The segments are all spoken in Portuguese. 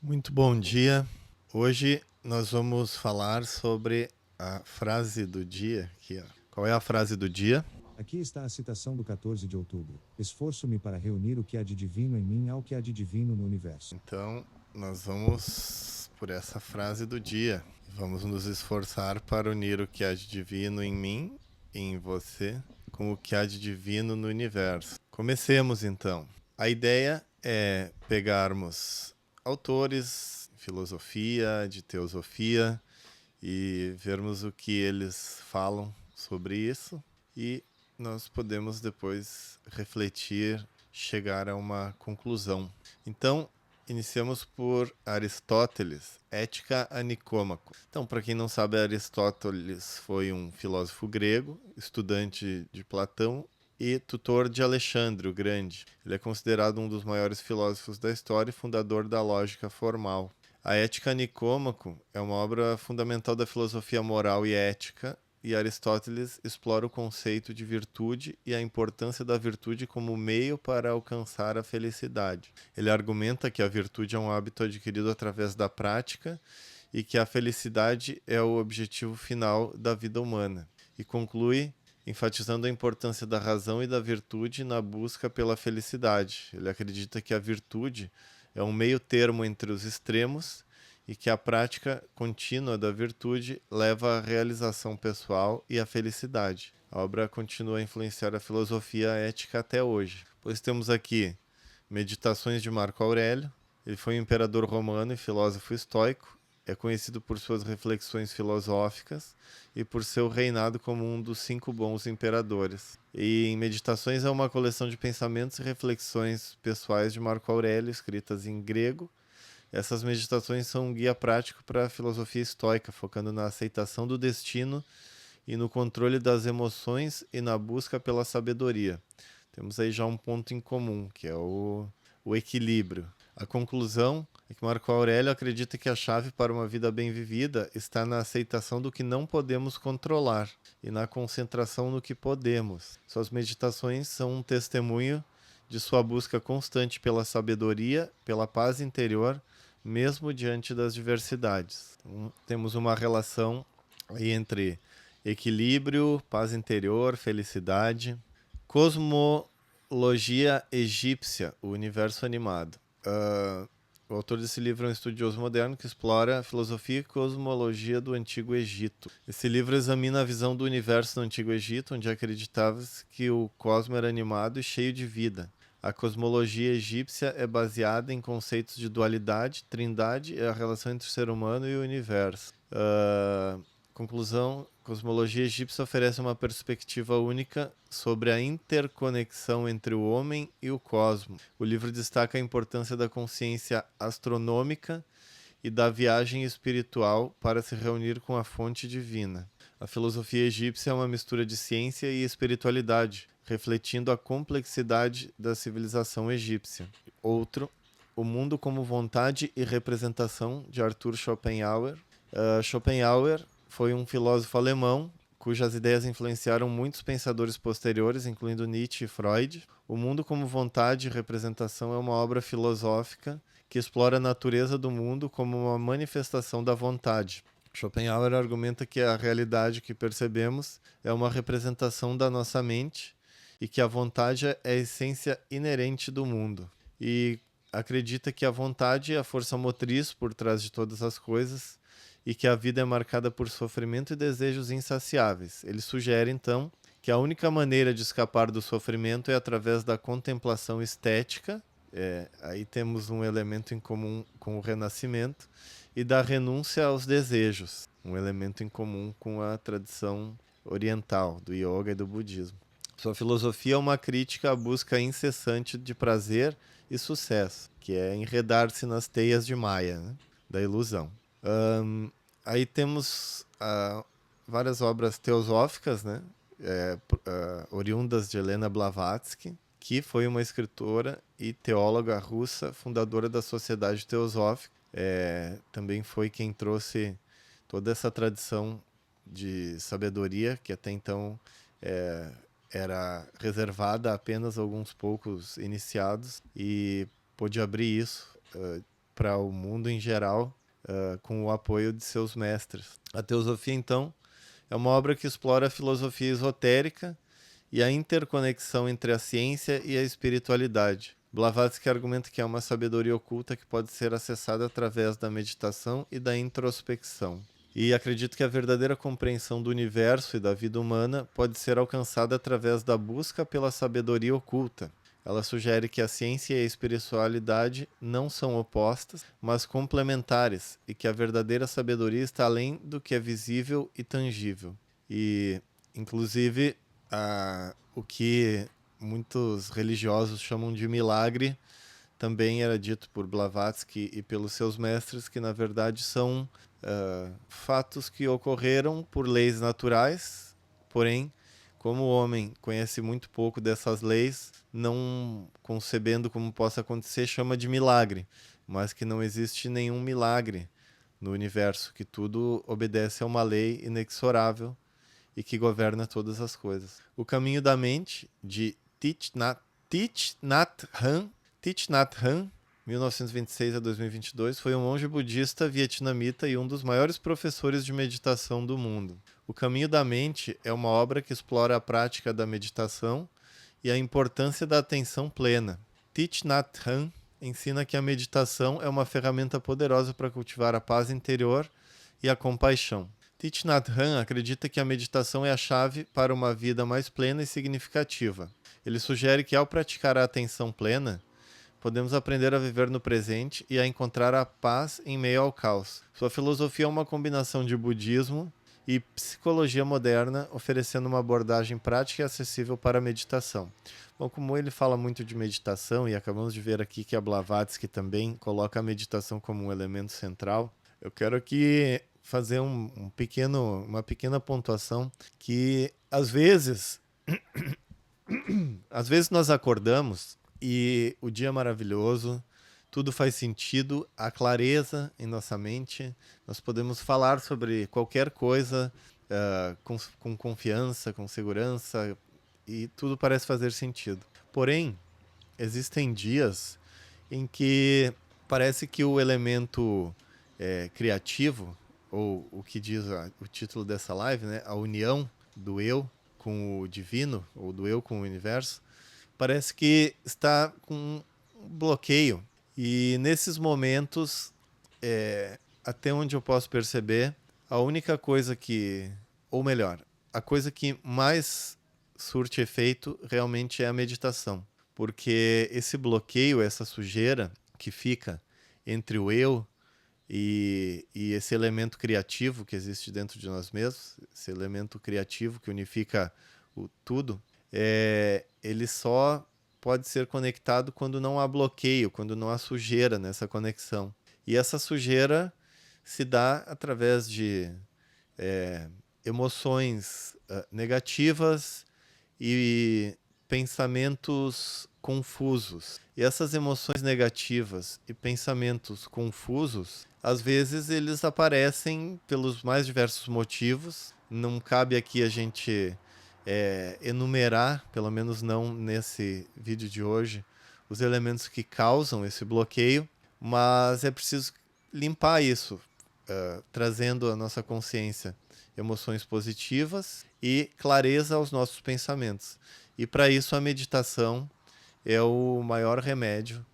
Muito bom dia. Hoje nós vamos falar sobre a frase do dia aqui, ó. Qual é a frase do dia? Aqui está a citação do 14 de outubro. Esforço-me para reunir o que há de divino em mim ao que há de divino no universo. Então, nós vamos por essa frase do dia. Vamos nos esforçar para unir o que há de divino em mim e em você com o que há de divino no universo. Comecemos então. A ideia é pegarmos autores de filosofia, de teosofia e vermos o que eles falam sobre isso e nós podemos depois refletir, chegar a uma conclusão. Então, iniciamos por Aristóteles, Ética a Nicômaco. Então, para quem não sabe, Aristóteles foi um filósofo grego, estudante de Platão e tutor de Alexandre o Grande. Ele é considerado um dos maiores filósofos da história e fundador da lógica formal. A Ética Nicômaco é uma obra fundamental da filosofia moral e ética, e Aristóteles explora o conceito de virtude e a importância da virtude como meio para alcançar a felicidade. Ele argumenta que a virtude é um hábito adquirido através da prática e que a felicidade é o objetivo final da vida humana. E conclui enfatizando a importância da razão e da virtude na busca pela felicidade. Ele acredita que a virtude é um meio termo entre os extremos e que a prática contínua da virtude leva à realização pessoal e à felicidade. A obra continua a influenciar a filosofia ética até hoje. Pois temos aqui Meditações de Marco Aurélio. Ele foi um imperador romano e filósofo estoico. É conhecido por suas reflexões filosóficas e por seu reinado como um dos 5 bons imperadores. E em Meditações é uma coleção de pensamentos e reflexões pessoais de Marco Aurélio, escritas em grego. Essas meditações são um guia prático para a filosofia estoica, focando na aceitação do destino e no controle das emoções e na busca pela sabedoria. Temos aí já um ponto em comum, que é o equilíbrio. A conclusão é que Marco Aurélio acredita que a chave para uma vida bem vivida está na aceitação do que não podemos controlar e na concentração no que podemos. Suas meditações são um testemunho de sua busca constante pela sabedoria, pela paz interior, mesmo diante das diversidades. Então, temos uma relação aí entre equilíbrio, paz interior, felicidade. Cosmologia egípcia, o universo animado. O autor desse livro é um estudioso moderno que explora a filosofia e cosmologia do Antigo Egito. Esse livro examina a visão do universo no Antigo Egito, onde acreditava-se que o cosmos era animado e cheio de vida. A cosmologia egípcia é baseada em conceitos de dualidade, trindade e a relação entre o ser humano e o universo. Conclusão: a cosmologia egípcia oferece uma perspectiva única sobre a interconexão entre o homem e o cosmos. O livro destaca a importância da consciência astronômica e da viagem espiritual para se reunir com a fonte divina. A filosofia egípcia é uma mistura de ciência e espiritualidade, refletindo a complexidade da civilização egípcia. Outro, O Mundo como Vontade e Representação, de Arthur Schopenhauer. Schopenhauer foi um filósofo alemão cujas ideias influenciaram muitos pensadores posteriores, incluindo Nietzsche e Freud. O Mundo como Vontade e Representação é uma obra filosófica que explora a natureza do mundo como uma manifestação da vontade. Schopenhauer argumenta que a realidade que percebemos é uma representação da nossa mente e que a vontade é a essência inerente do mundo. E acredita que a vontade é a força motriz por trás de todas as coisas e que a vida é marcada por sofrimento e desejos insaciáveis. Ele sugere, então, que a única maneira de escapar do sofrimento é através da contemplação estética. Aí temos um elemento em comum com o Renascimento, e da renúncia aos desejos, um elemento em comum com a tradição oriental, do yoga e do budismo. Sua filosofia é uma crítica à busca incessante de prazer e sucesso, que é enredar-se nas teias de Maia, né? Da ilusão. Aí temos várias obras teosóficas, né? Oriundas de Helena Blavatsky, que foi uma escritora e teóloga russa, fundadora da Sociedade Teosófica. Também foi quem trouxe toda essa tradição de sabedoria que até então era reservada a apenas alguns poucos iniciados, e pôde abrir isso para o mundo em geral, com o apoio de seus mestres. A Teosofia, então, é uma obra que explora a filosofia esotérica e a interconexão entre a ciência e a espiritualidade. Blavatsky argumenta que é uma sabedoria oculta que pode ser acessada através da meditação e da introspecção. E acredito que a verdadeira compreensão do universo e da vida humana pode ser alcançada através da busca pela sabedoria oculta. Ela sugere que a ciência e a espiritualidade não são opostas, mas complementares, e que a verdadeira sabedoria está além do que é visível e tangível. E, inclusive, o que muitos religiosos chamam de milagre também era dito por Blavatsky e pelos seus mestres, que na verdade são fatos que ocorreram por leis naturais, porém, como o homem conhece muito pouco dessas leis, não concebendo como possa acontecer, chama de milagre, mas que não existe nenhum milagre no universo, que tudo obedece a uma lei inexorável e que governa todas as coisas. O Caminho da Mente, de Thich Nhat Hanh, 1926 a 2022, foi um monge budista vietnamita e um dos maiores professores de meditação do mundo. O Caminho da Mente é uma obra que explora a prática da meditação e a importância da atenção plena. Thich Nhat Hanh ensina que a meditação é uma ferramenta poderosa para cultivar a paz interior e a compaixão. Thich Nhat Hanh acredita que a meditação é a chave para uma vida mais plena e significativa. Ele sugere que ao praticar a atenção plena, podemos aprender a viver no presente e a encontrar a paz em meio ao caos. Sua filosofia é uma combinação de budismo e psicologia moderna, oferecendo uma abordagem prática e acessível para a meditação. Bom, como ele fala muito de meditação, e acabamos de ver aqui que a Blavatsky também coloca a meditação como um elemento central, eu quero aqui fazer uma pequena pontuação que às vezes nós acordamos e o dia é maravilhoso, tudo faz sentido, há clareza em nossa mente, nós podemos falar sobre qualquer coisa com confiança, com segurança, e tudo parece fazer sentido. Porém, existem dias em que parece que o elemento criativo, ou o que diz o título dessa live, né, a união do eu com o divino, ou do eu com o universo, parece que está com um bloqueio. E nesses momentos, até onde eu posso perceber, a única coisa ou melhor, a coisa que mais surte efeito realmente é a meditação. Porque esse bloqueio, essa sujeira que fica entre o eu e esse elemento criativo que existe dentro de nós mesmos, esse elemento criativo que unifica o tudo, ele só pode ser conectado quando não há bloqueio, quando não há sujeira nessa conexão. E essa sujeira se dá através de emoções negativas e pensamentos confusos. E essas emoções negativas e pensamentos confusos, às vezes eles aparecem pelos mais diversos motivos. Não cabe aqui a gente enumerar, pelo menos não nesse vídeo de hoje, os elementos que causam esse bloqueio, mas é preciso limpar isso, trazendo à nossa consciência emoções positivas e clareza aos nossos pensamentos. E para isso a meditação é o maior remédio,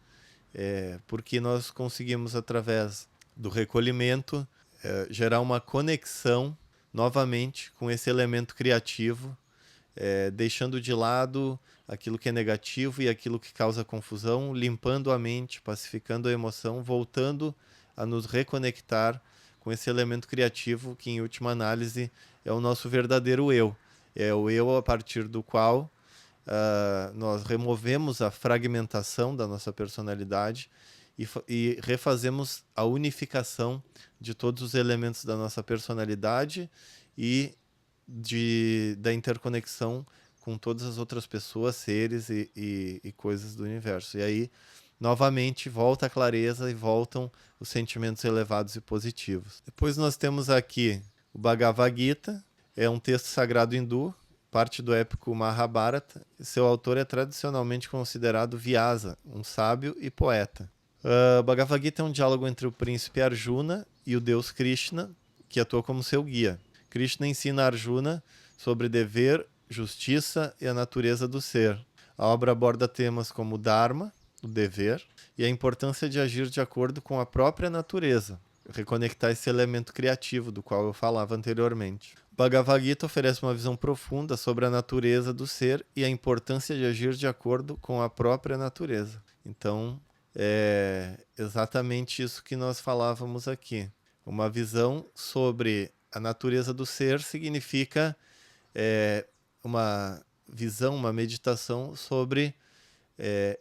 porque nós conseguimos, através do recolhimento, gerar uma conexão novamente com esse elemento criativo, deixando de lado aquilo que é negativo e aquilo que causa confusão, limpando a mente, pacificando a emoção, voltando a nos reconectar com esse elemento criativo que, em última análise, é o nosso verdadeiro eu. É o eu a partir do qual nós removemos a fragmentação da nossa personalidade e refazemos a unificação de todos os elementos da nossa personalidade e da interconexão com todas as outras pessoas, seres e coisas do universo. E aí, novamente, volta a clareza e voltam os sentimentos elevados e positivos. Depois nós temos aqui o Bhagavad Gita, é um texto sagrado hindu, parte do épico Mahabharata. Seu autor é tradicionalmente considerado Vyasa, um sábio e poeta. Bhagavad Gita é um diálogo entre o príncipe Arjuna e o deus Krishna, que atua como seu guia. Krishna ensina a Arjuna sobre dever, justiça e a natureza do ser. A obra aborda temas como o Dharma, o dever, e a importância de agir de acordo com a própria natureza, reconectar esse elemento criativo do qual eu falava anteriormente. Bhagavad Gita oferece uma visão profunda sobre a natureza do ser e a importância de agir de acordo com a própria natureza. Então, é exatamente isso que nós falávamos aqui. Uma visão sobre a natureza do ser significa uma visão, uma meditação sobre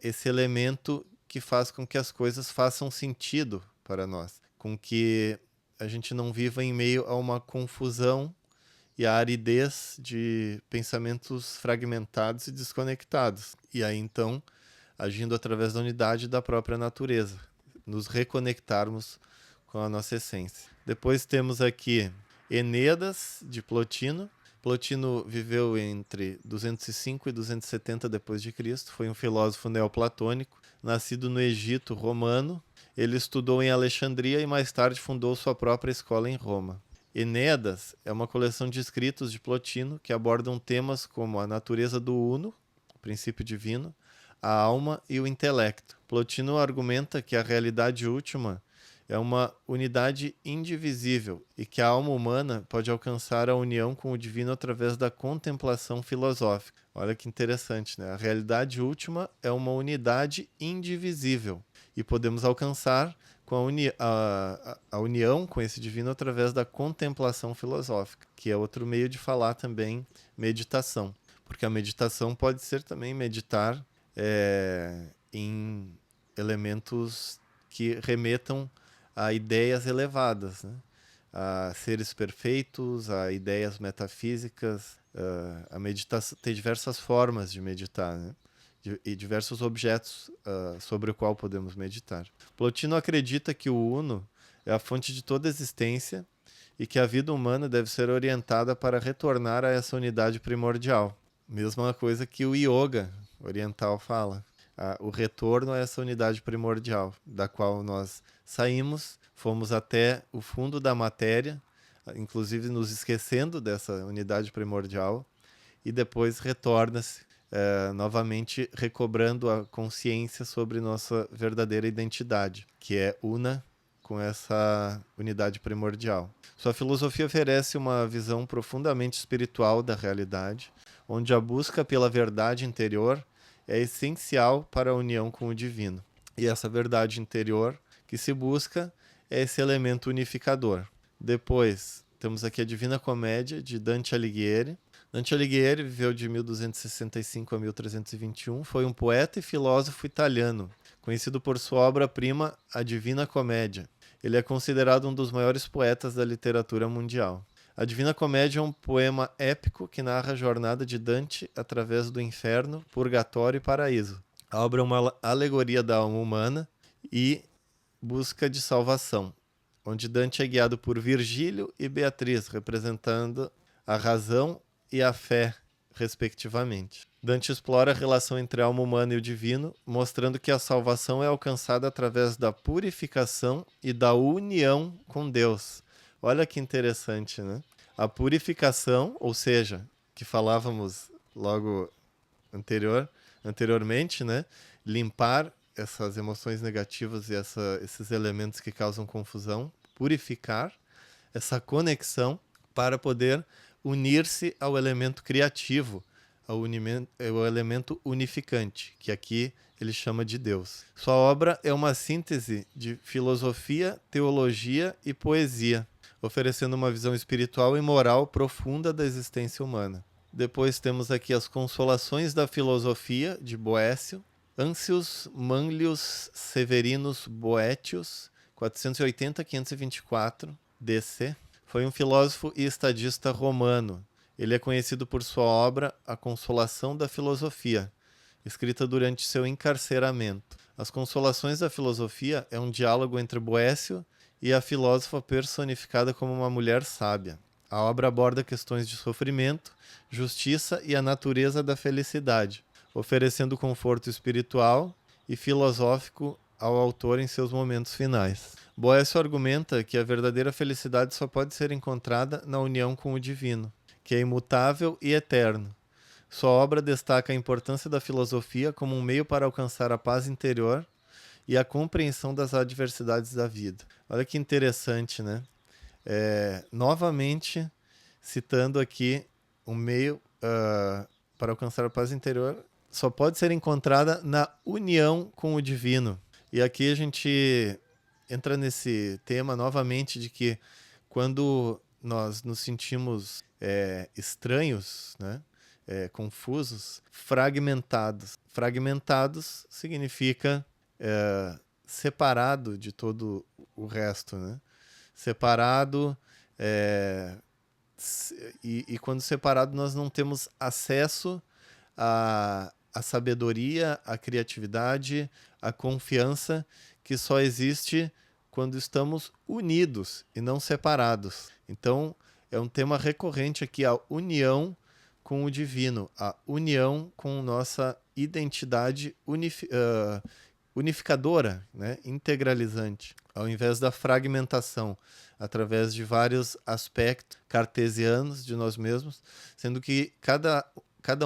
esse elemento que faz com que as coisas façam sentido para nós, com que a gente não viva em meio a uma confusão e a aridez de pensamentos fragmentados e desconectados. E aí, então, agindo através da unidade da própria natureza, nos reconectarmos com a nossa essência. Depois temos aqui Eneas, de Plotino. Plotino viveu entre 205 e 270 d.C., foi um filósofo neoplatônico, nascido no Egito romano. Ele estudou em Alexandria e mais tarde fundou sua própria escola em Roma. Eneas é uma coleção de escritos de Plotino que abordam temas como a natureza do uno, o princípio divino, a alma e o intelecto. Plotino argumenta que a realidade última é uma unidade indivisível e que a alma humana pode alcançar a união com o divino através da contemplação filosófica. Olha que interessante, né? A realidade última é uma unidade indivisível e podemos alcançar com a união com esse divino através da contemplação filosófica, que é outro meio de falar também meditação. Porque a meditação pode ser também meditar em elementos que remetam a ideias elevadas, né? A seres perfeitos, a ideias metafísicas. A meditação tem diversas formas de meditar, né? E diversos objetos sobre o qual podemos meditar. Plotino acredita que o Uno é a fonte de toda existência e que a vida humana deve ser orientada para retornar a essa unidade primordial. Mesma coisa que o Yoga oriental fala. O retorno a essa unidade primordial, da qual nós saímos, fomos até o fundo da matéria, inclusive nos esquecendo dessa unidade primordial, e depois retorna-se novamente recobrando a consciência sobre nossa verdadeira identidade, que é una com essa unidade primordial. Sua filosofia oferece uma visão profundamente espiritual da realidade, onde a busca pela verdade interior é essencial para a união com o divino. E essa verdade interior que se busca é esse elemento unificador. Depois, temos aqui a Divina Comédia, de Dante Alighieri. Dante Alighieri viveu de 1265 a 1321, foi um poeta e filósofo italiano, conhecido por sua obra-prima, A Divina Comédia. Ele é considerado um dos maiores poetas da literatura mundial. A Divina Comédia é um poema épico que narra a jornada de Dante através do inferno, purgatório e paraíso. A obra é uma alegoria da alma humana e busca de salvação, onde Dante é guiado por Virgílio e Beatriz, representando a razão e a fé, respectivamente. Dante explora a relação entre a alma humana e o divino, mostrando que a salvação é alcançada através da purificação e da união com Deus. Olha que interessante, né? A purificação, ou seja, que falávamos logo anteriormente, né? Limpar essas emoções negativas e esses elementos que causam confusão, purificar essa conexão para poder unir-se ao elemento criativo, ao elemento unificante, que aqui ele chama de Deus. Sua obra é uma síntese de filosofia, teologia e poesia, oferecendo uma visão espiritual e moral profunda da existência humana. Depois temos aqui as Consolações da Filosofia, de Boécio, Ancius Manlius Severinus Boetius, 480-524 DC. Foi um filósofo e estadista romano. Ele é conhecido por sua obra A Consolação da Filosofia, escrita durante seu encarceramento. As Consolações da Filosofia é um diálogo entre Boécio e a filósofa personificada como uma mulher sábia. A obra aborda questões de sofrimento, justiça e a natureza da felicidade, oferecendo conforto espiritual e filosófico ao autor em seus momentos finais. Boécio argumenta que a verdadeira felicidade só pode ser encontrada na união com o divino, que é imutável e eterno. Sua obra destaca a importância da filosofia como um meio para alcançar a paz interior e a compreensão das adversidades da vida. Olha que interessante, né? Novamente, citando aqui um meio para alcançar a paz interior, só pode ser encontrada na união com o divino. E aqui a gente entra nesse tema novamente de que quando nós nos sentimos estranhos, né? Confusos, fragmentados. Fragmentados significa separado de todo o resto, né? Separado, e quando separado nós não temos acesso à sabedoria, à criatividade, à confiança que só existe quando estamos unidos e não separados. Então, é um tema recorrente aqui, a união com o divino, a união com nossa identidade unificadora, né? Integralizante, ao invés da fragmentação, através de vários aspectos cartesianos de nós mesmos, sendo que cada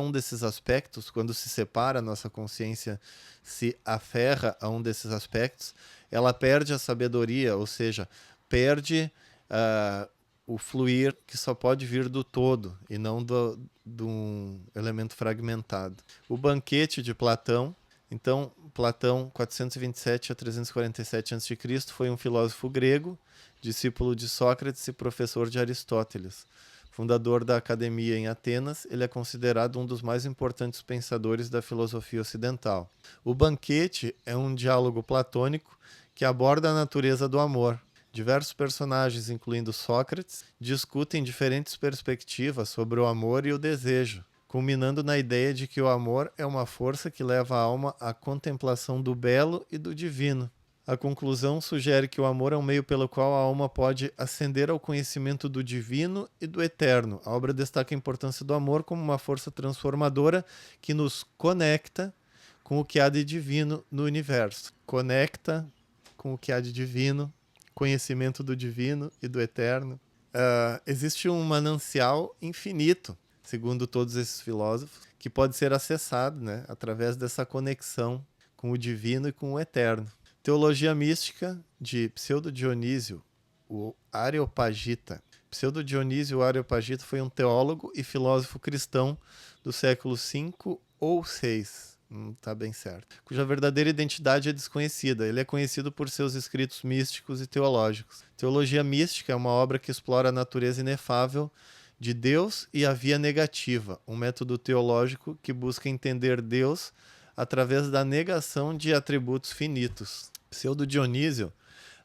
um desses aspectos, quando se separa, a nossa consciência se aferra a um desses aspectos, ela perde a sabedoria, ou seja, perde o fluir que só pode vir do todo e não de um elemento fragmentado. O banquete de Platão. Então, Platão, 427 a 347 a.C., foi um filósofo grego, discípulo de Sócrates e professor de Aristóteles. Fundador da academia em Atenas, ele é considerado um dos mais importantes pensadores da filosofia ocidental. O banquete é um diálogo platônico que aborda a natureza do amor. Diversos personagens, incluindo Sócrates, discutem diferentes perspectivas sobre o amor e o desejo, culminando na ideia de que o amor é uma força que leva a alma à contemplação do belo e do divino. A conclusão sugere que o amor é um meio pelo qual a alma pode ascender ao conhecimento do divino e do eterno. A obra destaca a importância do amor como uma força transformadora que nos conecta com o que há de divino no universo. Conecta com o que há de divino, conhecimento do divino e do eterno. Existe um manancial infinito, segundo todos esses filósofos, que pode ser acessado, né, através dessa conexão com o divino e com o eterno. Teologia mística de Pseudo-Dionísio, o Areopagita. Pseudo-Dionísio Areopagita foi um teólogo e filósofo cristão do século V ou VI, não está bem certo, cuja verdadeira identidade é desconhecida. Ele é conhecido por seus escritos místicos e teológicos. Teologia mística é uma obra que explora a natureza inefável de Deus e a via negativa, um método teológico que busca entender Deus através da negação de atributos finitos. Pseudo-Dionísio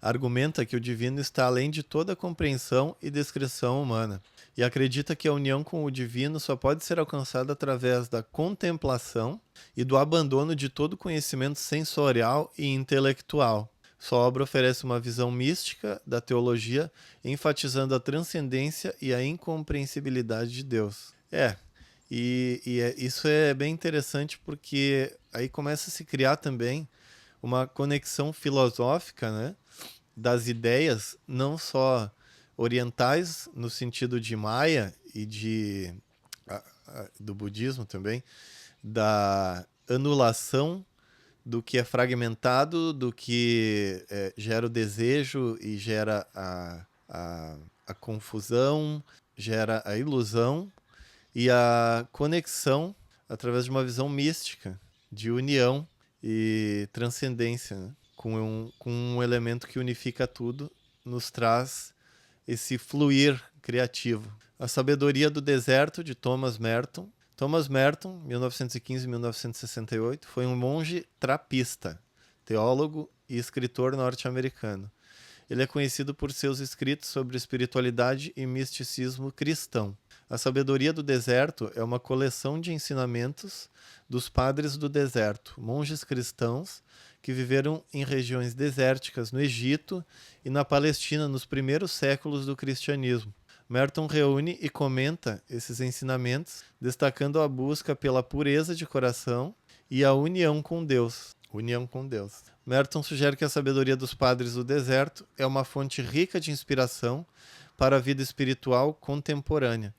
argumenta que o divino está além de toda compreensão e descrição humana, e acredita que a união com o divino só pode ser alcançada através da contemplação e do abandono de todo conhecimento sensorial e intelectual. Sua obra oferece uma visão mística da teologia, enfatizando a transcendência e a incompreensibilidade de Deus. Isso é bem interessante porque aí começa a se criar também uma conexão filosófica, né, das ideias, não só orientais, no sentido de Maya e do budismo também, da anulação do que é fragmentado, do que gera o desejo e gera a confusão, gera a ilusão, e a conexão através de uma visão mística, de união e transcendência, né? com um elemento que unifica tudo, nos traz esse fluir criativo. A Sabedoria do Deserto, de Thomas Merton. Thomas Merton, 1915-1968, foi um monge trapista, teólogo e escritor norte-americano. Ele é conhecido por seus escritos sobre espiritualidade e misticismo cristão. A Sabedoria do Deserto é uma coleção de ensinamentos dos padres do deserto, monges cristãos que viveram em regiões desérticas no Egito e na Palestina nos primeiros séculos do cristianismo. Merton reúne e comenta esses ensinamentos, destacando a busca pela pureza de coração e a união com Deus. União com Deus. Merton sugere que a sabedoria dos padres do deserto é uma fonte rica de inspiração para a vida espiritual contemporânea.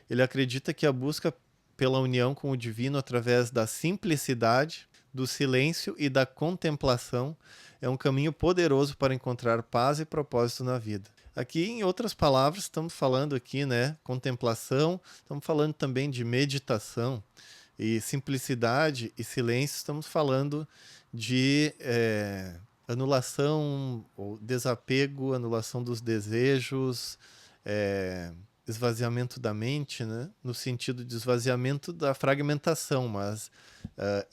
Ele acredita que a busca pela união com o divino através da simplicidade, do silêncio e da contemplação é um caminho poderoso para encontrar paz e propósito na vida. Aqui, em outras palavras, estamos falando aqui, né, contemplação, estamos falando também de meditação, e simplicidade e silêncio, estamos falando de anulação ou desapego, anulação dos desejos, esvaziamento da mente, né? No sentido de esvaziamento da fragmentação, mas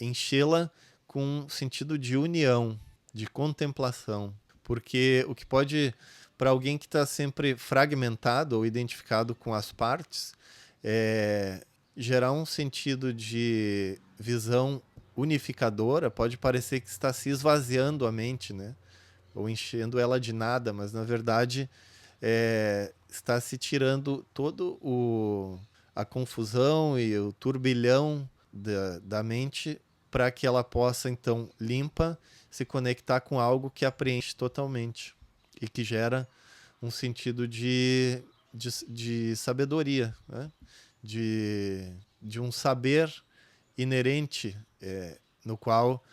enchê-la com sentido de união, de contemplação. Porque o que pode, para alguém que está sempre fragmentado ou identificado com as partes, gerar um sentido de visão unificadora, pode parecer que está se esvaziando a mente, né? Ou enchendo ela de nada, mas na verdade está se tirando todo a confusão e o turbilhão da mente para que ela possa, então, limpa, se conectar com algo que a preenche totalmente e que gera um sentido de sabedoria, né? De um saber inerente, no qual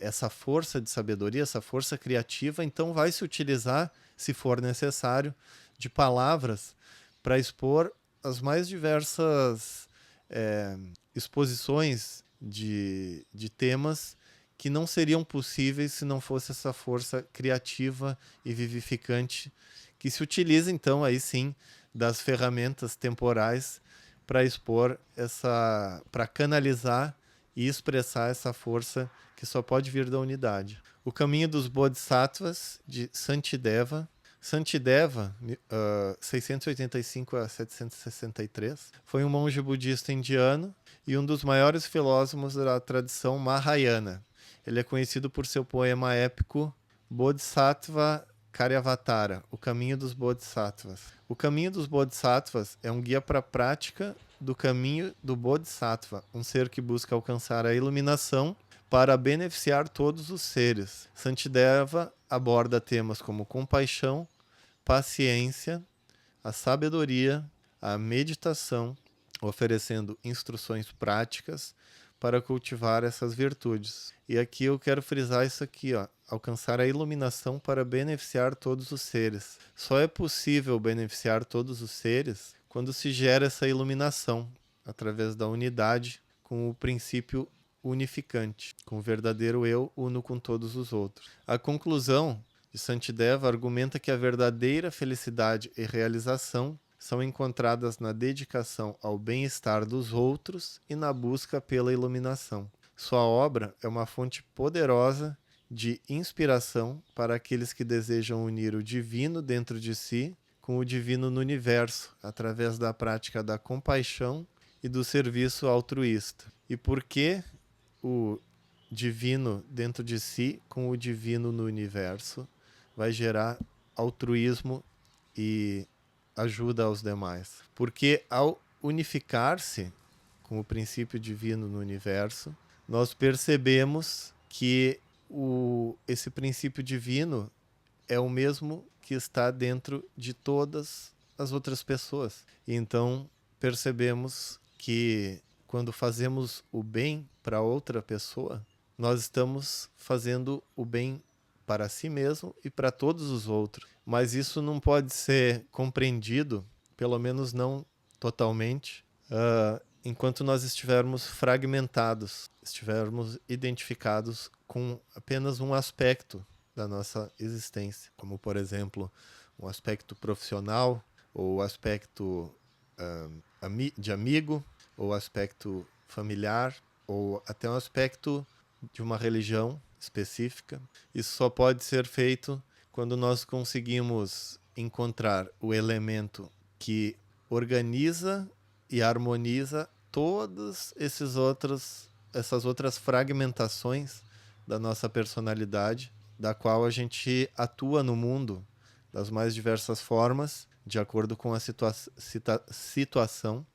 essa força de sabedoria, essa força criativa, então vai se utilizar, se for necessário, de palavras para expor as mais diversas exposições de temas que não seriam possíveis se não fosse essa força criativa e vivificante que se utiliza, então, aí sim, das ferramentas temporais para expor para canalizar e expressar essa força que só pode vir da unidade. O caminho dos Bodhisattvas, de Santideva. Santideva, 685 a 763, foi um monge budista indiano e um dos maiores filósofos da tradição Mahayana. Ele é conhecido por seu poema épico Bodhisattva Karyavatara, O Caminho dos Bodhisattvas. O Caminho dos Bodhisattvas é um guia para a prática do caminho do Bodhisattva, um ser que busca alcançar a iluminação para beneficiar todos os seres. Santideva aborda temas como compaixão, paciência, a sabedoria, a meditação, oferecendo instruções práticas para cultivar essas virtudes. E aqui eu quero frisar isso aqui, ó, alcançar a iluminação para beneficiar todos os seres. Só é possível beneficiar todos os seres quando se gera essa iluminação através da unidade com o princípio unificante, com o verdadeiro eu uno com todos os outros. A conclusão de Santideva argumenta que a verdadeira felicidade e realização são encontradas na dedicação ao bem-estar dos outros e na busca pela iluminação. Sua obra é uma fonte poderosa de inspiração para aqueles que desejam unir o divino dentro de si com o divino no universo, através da prática da compaixão e do serviço altruísta. E por que o divino dentro de si com o divino no universo vai gerar altruísmo e ajuda aos demais? Porque ao unificar-se com o princípio divino no universo, nós percebemos que esse princípio divino é o mesmo que está dentro de todas as outras pessoas. E então percebemos que quando fazemos o bem para outra pessoa, nós estamos fazendo o bem para si mesmo e para todos os outros. Mas isso não pode ser compreendido, pelo menos não totalmente, enquanto nós estivermos fragmentados, estivermos identificados com apenas um aspecto da nossa existência, como, por exemplo, um aspecto profissional, ou aspecto de amigo, ou aspecto familiar, ou até um aspecto de uma religião específica. Isso só pode ser feito quando nós conseguimos encontrar o elemento que organiza e harmoniza todas essas outras fragmentações da nossa personalidade, da qual a gente atua no mundo das mais diversas formas, de acordo com a situação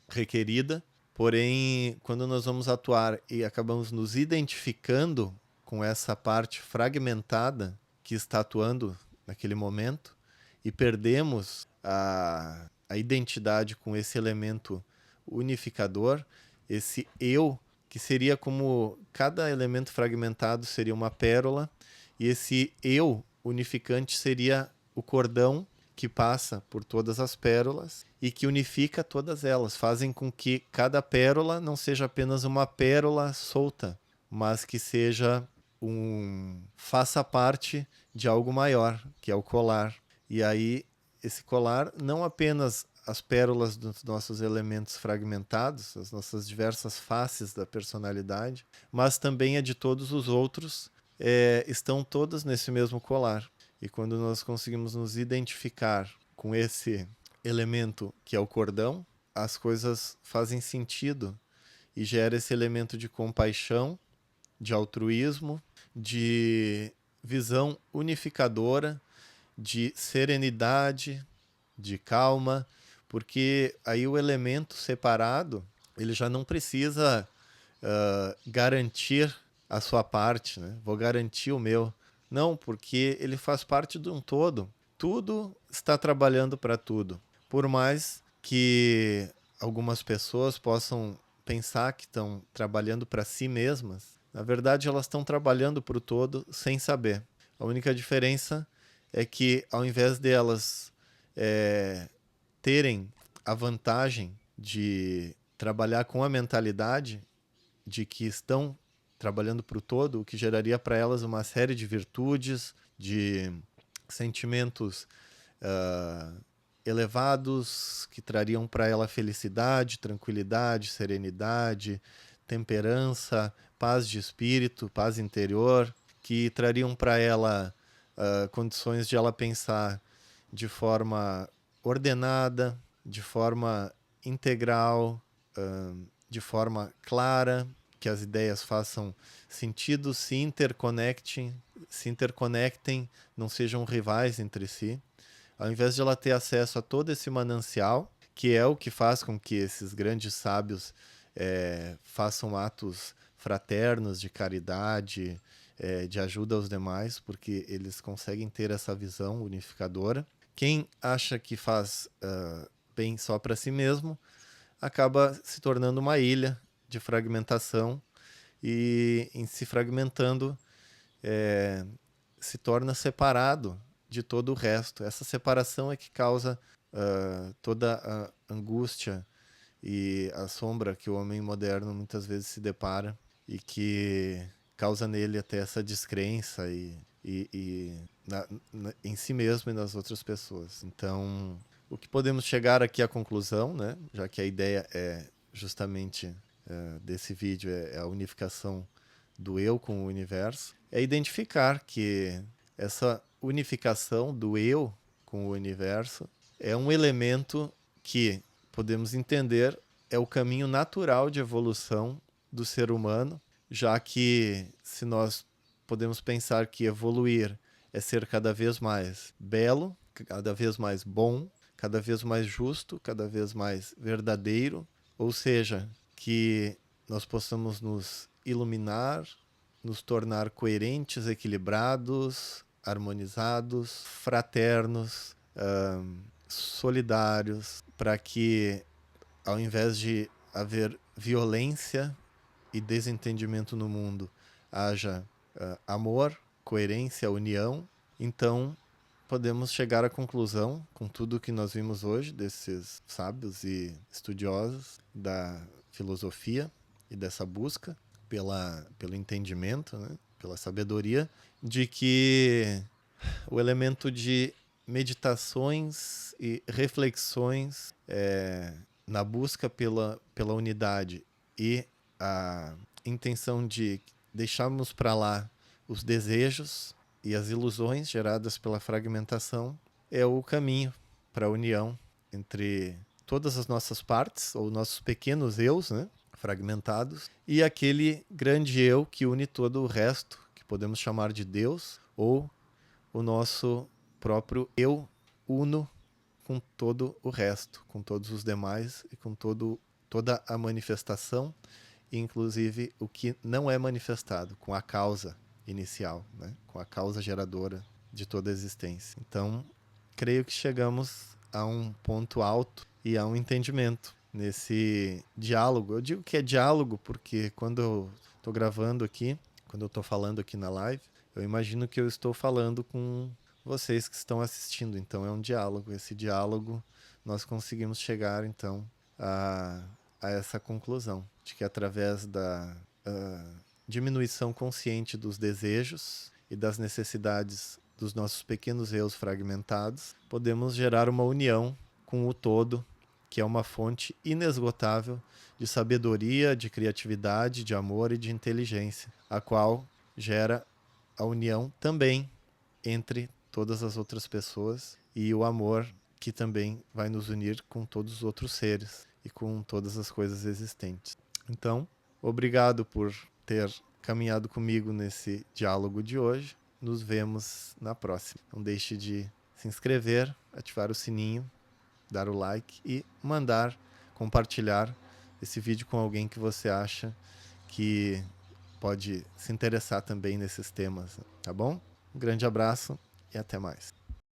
requerida. Porém, quando nós vamos atuar e acabamos nos identificando com essa parte fragmentada que está atuando naquele momento e perdemos a identidade com esse elemento unificador, esse eu, que seria como cada elemento fragmentado seria uma pérola, e esse eu unificante seria o cordão que passa por todas as pérolas e que unifica todas elas, fazem com que cada pérola não seja apenas uma pérola solta, mas que seja faça parte de algo maior, que é o colar. E aí esse colar, não apenas as pérolas dos nossos elementos fragmentados, as nossas diversas faces da personalidade, mas também a de todos os outros, estão todas nesse mesmo colar. E quando nós conseguimos nos identificar com esse elemento que é o cordão, as coisas fazem sentido e gera esse elemento de compaixão, de altruísmo, de visão unificadora, de serenidade, de calma, porque aí o elemento separado, ele já não precisa garantir a sua parte, né? Vou garantir o meu. Não, porque ele faz parte de um todo. Tudo está trabalhando para tudo. Por mais que algumas pessoas possam pensar que estão trabalhando para si mesmas, na verdade elas estão trabalhando para o todo sem saber. A única diferença é que ao invés delas terem a vantagem de trabalhar com a mentalidade de que estão trabalhando para o todo, o que geraria para elas uma série de virtudes, de sentimentos elevados, que trariam para ela felicidade, tranquilidade, serenidade, temperança, paz de espírito, paz interior, que trariam para ela condições de ela pensar de forma ordenada, de forma integral, de forma clara, que as ideias façam sentido, se interconectem, não sejam rivais entre si. Ao invés de ela ter acesso a todo esse manancial, que é o que faz com que esses grandes sábios façam atos fraternos de caridade, de ajuda aos demais, porque eles conseguem ter essa visão unificadora. Quem acha que faz bem só para si mesmo, acaba se tornando uma ilha de fragmentação e, em se fragmentando, se torna separado de todo o resto. Essa separação é que causa toda a angústia e a sombra que o homem moderno muitas vezes se depara e que causa nele até essa descrença em si mesmo e nas outras pessoas. Então, o que podemos chegar aqui à conclusão, né, já que a ideia é justamente desse vídeo é a unificação do eu com o universo, é identificar que essa unificação do eu com o universo é um elemento que podemos entender é o caminho natural de evolução do ser humano, já que se nós podemos pensar que evoluir é ser cada vez mais belo, cada vez mais bom, cada vez mais justo, cada vez mais verdadeiro, ou seja, que nós possamos nos iluminar, nos tornar coerentes, equilibrados, harmonizados, fraternos, solidários, para que ao invés de haver violência e desentendimento no mundo, haja amor, coerência, união. Então, podemos chegar à conclusão, com tudo que nós vimos hoje, desses sábios e estudiosos da filosofia e dessa busca pelo entendimento, né, pela sabedoria, de que o elemento de meditações e reflexões na busca pela unidade e a intenção de deixarmos para lá os desejos e as ilusões geradas pela fragmentação é o caminho para a união entre todas as nossas partes, ou nossos pequenos eus, né, fragmentados, e aquele grande eu que une todo o resto, que podemos chamar de Deus, ou o nosso próprio eu uno com todo o resto, com todos os demais e com toda a manifestação, inclusive o que não é manifestado, com a causa inicial, né? Com a causa geradora de toda a existência. Então, creio que chegamos a um ponto alto e a um entendimento nesse diálogo. Eu digo que é diálogo porque quando eu estou gravando aqui, quando eu estou falando aqui na live, eu imagino que eu estou falando com vocês que estão assistindo. Então é um diálogo. Esse diálogo nós conseguimos chegar então a essa conclusão de que através da diminuição consciente dos desejos e das necessidades dos nossos pequenos eus fragmentados, podemos gerar uma união com o todo, que é uma fonte inesgotável de sabedoria, de criatividade, de amor e de inteligência, a qual gera a união também entre todas as outras pessoas e o amor que também vai nos unir com todos os outros seres e com todas as coisas existentes. Então, obrigado por ter caminhado comigo nesse diálogo de hoje. Nos vemos na próxima. Não deixe de se inscrever, ativar o sininho, dar o like e compartilhar esse vídeo com alguém que você acha que pode se interessar também nesses temas, tá bom? Um grande abraço e até mais.